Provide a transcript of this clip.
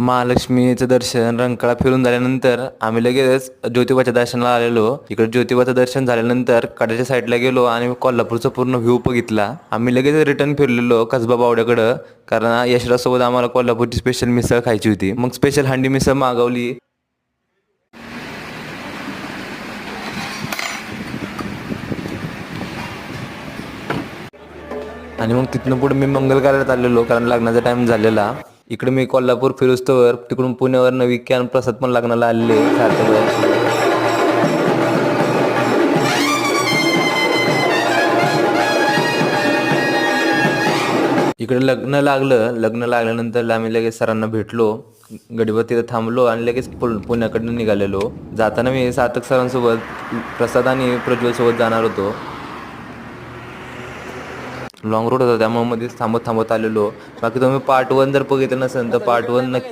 महालक्ष्मीचं दर्शन रंकाळा फिरून झाल्यानंतर आम्ही लगेच ज्योतिबाच्या दर्शनाला आलेलो. इकडे ज्योतिबाचं दर्शन झाल्यानंतर कड्याच्या साईडला गेलो आणि कोल्हापूरचा पूर्ण व्ह्यू बघितला. आम्ही लगेच रिटर्न फिरलेलो कसबा बावड्याकडं, कारण यशराजसोबत आम्हाला कोल्हापूरची स्पेशल मिसळ खायची होती. मग स्पेशल हंडी मिसळ मागवली. आणि मग तिथनं पुढे मी मंगल कार्यात आलेलो, कारण लग्नाचा टाइम झालेला. इकडे मी कोल्हापूर फिरुस्तवर तिकडून पुण्यावरनं विकी आणि प्रसाद पण लग्नाला आलेले सारखे. इकडे लग्न लागल्यानंतर आम्ही लगेच सरांना भेटलो. गडीवर तिथं थांबलो आणि लगेच पुण्याकडनं निघालेलो. जाताना मी सार्थक सरांसोबत प्रसाद आणि प्रज्वल सोबत जाणार होतो. लॉंग रूट होता त्यामुळे मध्येच थांबत आलेलो. बाकी तुम्ही पार्ट 1 जर बघितलं नसेल तर पार्ट 1 नक्की